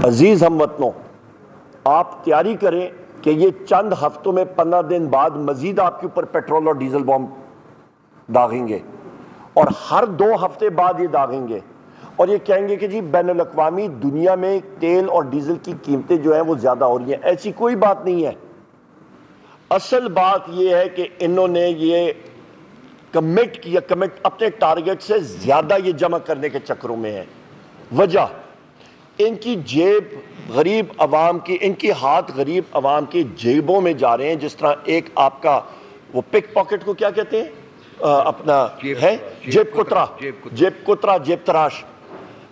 अजीज हमवतनों, आप तैयारी करें कि ये चंद हफ्तों में 15 दिन बाद मजीद आपके ऊपर पेट्रोल और डीजल बॉम्ब दागेंगे और हर 2 हफ्ते बाद ये दागेंगे और ये कहेंगे कि जी बैनुल अक़वामी दुनिया में तेल और डीजल की कीमतें जो हैं वो ज्यादा हो रही हैं। ऐसी कोई बात नहीं है। असल बात यह है कि इन्होंने ये कमिट किया, अपने टारगेट से ज्यादा ये जमा करने के चक्करों में है। वजह इनकी जेब गरीब अवाम की, इनके हाथ गरीब अवाम की जेबों में जा रहे हैं। जिस तरह एक आपका वो पिक पॉकेट को क्या कहते हैं, अपना है जेब कुतरा, जेब तराश।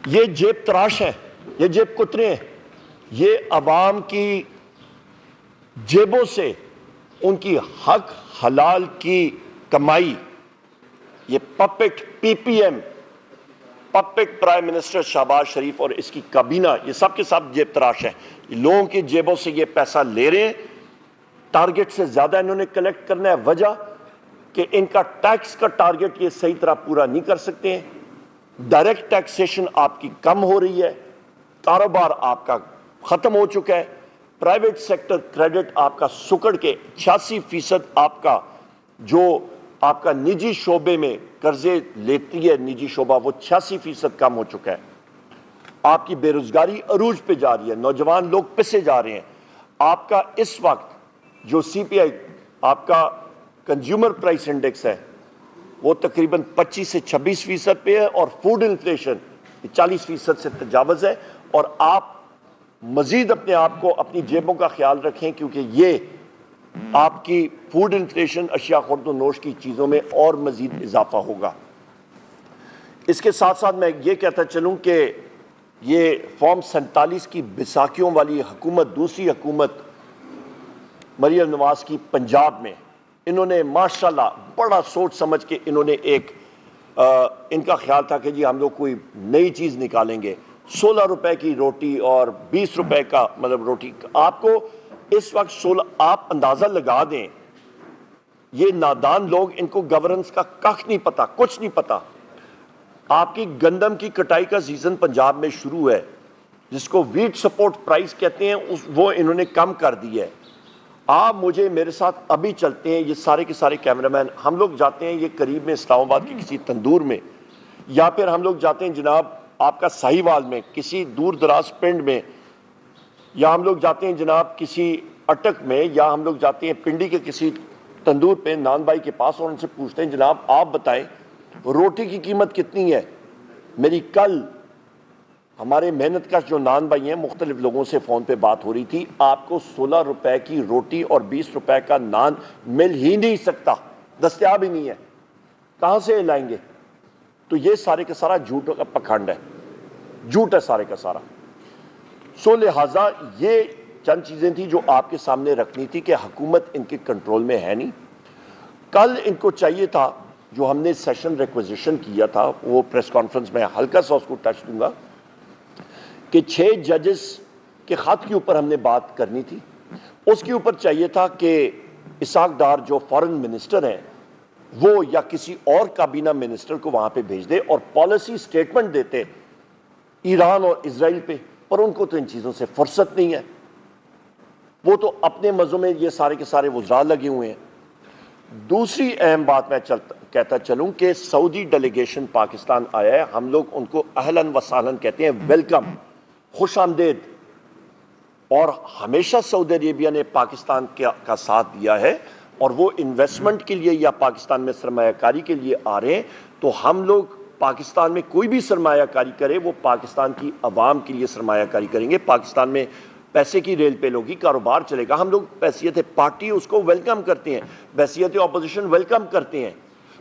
ये जेब तराश है, ये जेब कुतरे हैं। ये अवाम की जेबों से उनकी हक हलाल की कमाई, ये puppet PPM, puppet prime minister Shahbaz Sharif और इसकी काबीना, ये सब के सब जेब तराश है। लोगों की जेबों से ये पैसा ले रहे हैं, टारगेट से ज्यादा इन्होंने कलेक्ट करना है। वजह कि इनका टैक्स का टारगेट ये सही तरह पूरा नहीं कर सकते हैं। डायरेक्ट टैक्सेशन आपकी कम हो रही है, कारोबार आपका खत्म हो चुका है, प्राइवेट सेक्टर क्रेडिट आपका सुकड़ के 86% आपका जो आपका निजी शोबे में कर्जे लेती है निजी शोबा, वो 86% कम हो चुका है। आपकी बेरोजगारी अरूज पे जा रही है, नौजवान लोग पिसे जा रहे हैं। आपका इस वक्त जो सीपीआई आपका कंज्यूमर प्राइस इंडेक्स है वो तकरीबन 25 से 26% पे है और फूड इन्फ्लेशन 40% से तजावज है। और आप मजीद अपने आप को, अपनी जेबों का ख्याल रखें, क्योंकि ये आपकी फूड इन्फ्लेशन, अशिया खुर्द व नोश की चीज़ों में और मजीद इजाफा होगा। इसके साथ साथ मैं ये कहता चलूँ कि ये फॉर्म 47 की बैसाखियों वाली हुकूमत, दूसरी हुकूमत मरियम नवाज की पंजाब में, इन्होंने माशाल्लाह बड़ा सोच समझ के इन्होंने एक इनका ख्याल था कि जी हम लोग कोई नई चीज़ निकालेंगे। 16 रुपए की रोटी और 20 रुपए का मतलब रोटी आपको इस वक्त 16, आप अंदाजा लगा दें। ये नादान लोग, इनको गवर्नेंस का कख नहीं पता, कुछ नहीं पता। आपकी गंदम की कटाई का सीजन पंजाब में शुरू है, जिसको वीट सपोर्ट प्राइस कहते हैं, वो इन्होंने कम कर दी है। आप मुझे मेरे साथ अभी चलते हैं, ये सारे के सारे कैमरामैन, हम लोग जाते हैं ये करीब में इस्लामाबाद के किसी तंदूर में, या फिर हम लोग जाते हैं जनाब आपका साहिवाल में किसी दूर दराज पिंड में, या हम लोग जाते हैं जनाब किसी अटक में, या हम लोग जाते हैं पिंडी के किसी तंदूर पे नान भाई के पास और उनसे पूछते हैं जनाब आप बताएं रोटी की कीमत कितनी है। मेरी कल हमारे मेहनत का जो नान भाई हैं, मुख्तलिफ लोगों से फ़ोन पे बात हो रही थी, आपको 16 रुपए की रोटी और 20 रुपए का नान मिल ही नहीं सकता, दस्तयाब ही नहीं है, कहाँ से लाएंगे। तो ये सारे का सारा झूठ का पखंड है, झूठ है सारे का सारा। सो लिहाजा ये चंद चीज़ें थी जो आपके सामने रखनी थी कि हुकूमत इनके कंट्रोल में है नहीं। कल इनको चाहिए था, जो हमने सेशन रिक्वेजिशन किया था, वो प्रेस कॉन्फ्रेंस में हल्का सा उसको टच दूंगा कि 6 जजेस के ख़त के ऊपर हमने बात करनी थी। उसके ऊपर चाहिए था कि इसाक डार जो फॉरेन मिनिस्टर हैं वो या किसी और काबीना मिनिस्टर को वहाँ पे भेज दे और पॉलिसी स्टेटमेंट देते ईरान और इजराइल पे, पर उनको तो इन चीज़ों से फुर्सत नहीं है। वो तो अपने मज़ों में ये सारे के सारे वज़रा लगे हुए हैं। दूसरी अहम बात मैं कहता चलूँ कि सऊदी डेलीगेशन पाकिस्तान आया है, हम लोग उनको अहलन व सहलन कहते हैं, वेलकम, खुश आमदेद। और हमेशा सऊदी अरेबिया ने पाकिस्तान का साथ दिया है और वो इन्वेस्टमेंट के लिए या पाकिस्तान में सरमायाकारी के लिए आ रहे हैं। तो हम लोग पाकिस्तान में कोई भी सरमायाकारी करे वो पाकिस्तान की आवाम के लिए सरमायाकारी करेंगे। पाकिस्तान में पैसे की रेल पे लोगी, कारोबार चलेगा। हम लोग बैसियत पार्टी उसको वेलकम करते हैं, बैसियत अपोजिशन वेलकम करते हैं।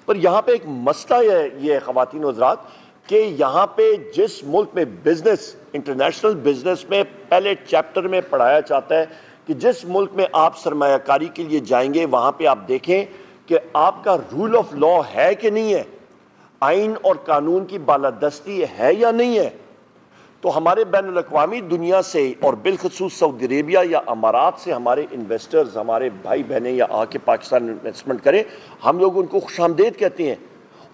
पर यहाँ पे एक मसला है ये ख़वातीन हज़रात कि यहाँ पे जिस मुल्क में बिजनेस, इंटरनेशनल बिजनेस में पहले चैप्टर में पढ़ाया जाता है कि जिस मुल्क में आप सरमायाकारी के लिए जाएंगे वहाँ पे आप देखें कि आपका रूल ऑफ लॉ है कि नहीं है, आइन और कानून की बालादस्ती है या नहीं है। तो हमारे बैनुल अक़वामी दुनिया से और बिलखसूस सऊदी अरेबिया या अमारात से हमारे इन्वेस्टर्स, हमारे भाई बहनें या आके पाकिस्तान इन्वेस्टमेंट करें, हम लोग उनको खुशामदेद कहते हैं।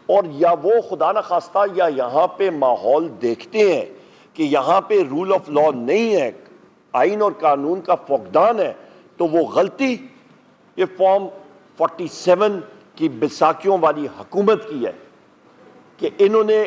और या वो खुदा न खास्ता या यहाँ पे माहौल देखते हैं कि यहां पे रूल ऑफ लॉ नहीं है, आइन और कानून का फुकदान है, तो वो गलती ये फॉर्म 47 की बैसाखियों वाली हुकूमत की है कि इन्होंने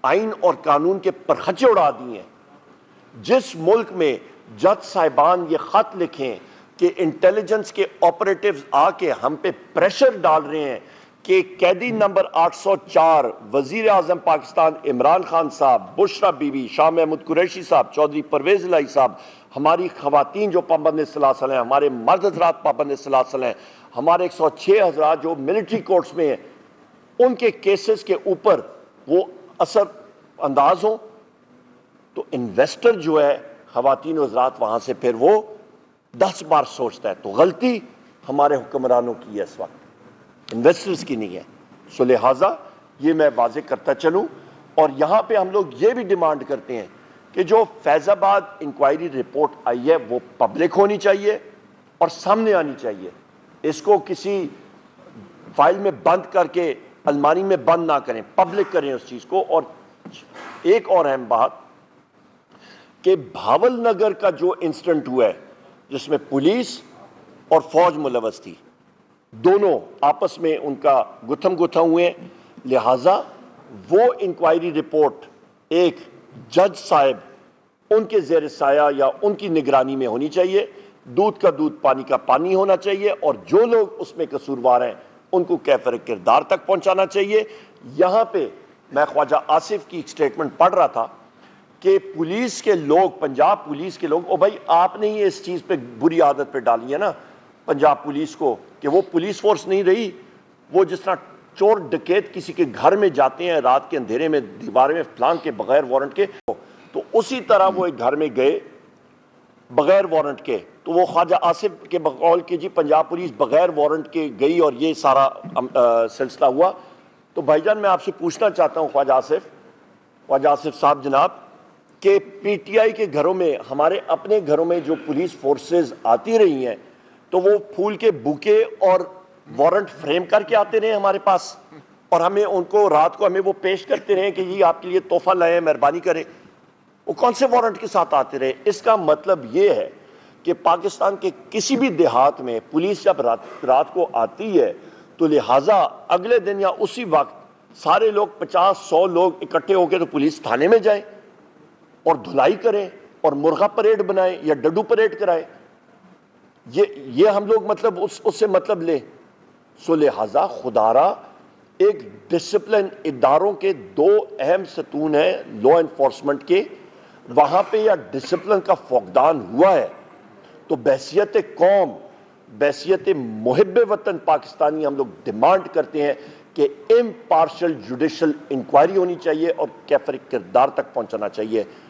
आइन और कानून के परखचे उड़ा दिए हैं। जिस मुल्क में जज साहिबान ये खत लिखें कि इंटेलिजेंस के ऑपरेटिव्स आके हम पे प्रेशर डाल रहे हैं कि कैदी नंबर 804 वजीर आजम पाकिस्तान इमरान खान साहब, बुशरा बीबी, शाह महमूद कुरैशी साहब, चौधरी परवेज इलाही साहब, हमारी खवातीन जो पाबंद सलासल हैं, हमारे मर्द हजरात पाबंद सलासल हैं, हमारे 106 हजरात जो मिलिट्री कोर्ट्स में हैं, उनके केसेस के ऊपर वो असर अंदाज हो, तो इन्वेस्टर जो है खवातीन हजरात वहां से फिर वो 10 बार सोचता है। तो गलती हमारे हुक्मरानों की है, इस वक्त इन्वेस्टर्स की नहीं है। सो लिहाजा ये मैं वाजे करता चलूं, और यहां पे हम लोग ये भी डिमांड करते हैं कि जो फैजाबाद इंक्वायरी रिपोर्ट आई है वो पब्लिक होनी चाहिए और सामने आनी चाहिए। इसको किसी फाइल में बंद करके अलमारी में बंद ना करें, पब्लिक करें उस चीज को। और एक और अहम बात कि भावल नगर का जो इंसिडेंट हुआ है जिसमें पुलिस और फौज मुलवस थी, दोनों आपस में उनका गुथम गुथम हुए, लिहाजा वो इंक्वायरी रिपोर्ट एक जज साहब उनके जेर साया या उनकी निगरानी में होनी चाहिए। दूध का दूध पानी का पानी होना चाहिए, और जो लोग उसमें कसूरवार हैं उनको कैफर किरदार तक पहुंचाना चाहिए। यहां पे मैं ख्वाजा आसिफ की स्टेटमेंट पढ़ रहा था कि पुलिस के लोग, पंजाब पुलिस के लोग, ओ भाई आपने ही इस चीज पे बुरी आदत पे डाली है ना पंजाब पुलिस को, कि वो पुलिस फोर्स नहीं रही। वो जिस तरह चोर डकैत किसी के घर में जाते हैं रात के अंधेरे में दीवार में फ्लांग के बगैर वारंट के, तो उसी तरह वो एक घर में गए बगैर वारंट के। तो वो ख्वाजा आसिफ के बकौल के जी पंजाब पुलिस बगैर वारंट के गई और ये सारा सिलसिला हुआ। तो भाईजान मैं आपसे पूछना चाहता हूं ख्वाजा आसिफ साहब जनाब, कि पीटीआई के घरों में, हमारे अपने घरों में जो पुलिस फोर्सेस आती रही हैं, तो वो फूल के बुके और वारंट फ्रेम करके आते रहे हमारे पास, और हमें उनको रात को हमें वो पेश करते रहे कि जी आपके लिए तोहफा लाए, मेहरबानी करें। वो कौन से वारंट के साथ आते रहे? इसका मतलब ये है कि पाकिस्तान के किसी भी देहात में पुलिस जब रात को आती है तो लिहाजा अगले दिन या उसी वक्त सारे लोग 50-100 लोग इकट्ठे होकर तो पुलिस थाने में जाए और धुलाई करें और मुर्गा परेड बनाएं या डड्डू परेड कराएं। ये हम लोग मतलब उससे मतलब ले। सो लिहाजा खुदारा एक डिसिप्लिन इदारों के दो अहम सतून हैं लॉ एनफोर्समेंट के, वहां पे या डिसिप्लिन का फुकदान हुआ है तो बहसियत कौम, बहसियत मुहिब वतन पाकिस्तानी हम लोग डिमांड करते हैं कि इम्पार्शल जुडिशल इंक्वायरी होनी चाहिए और कैफर किरदार तक पहुंचाना चाहिए।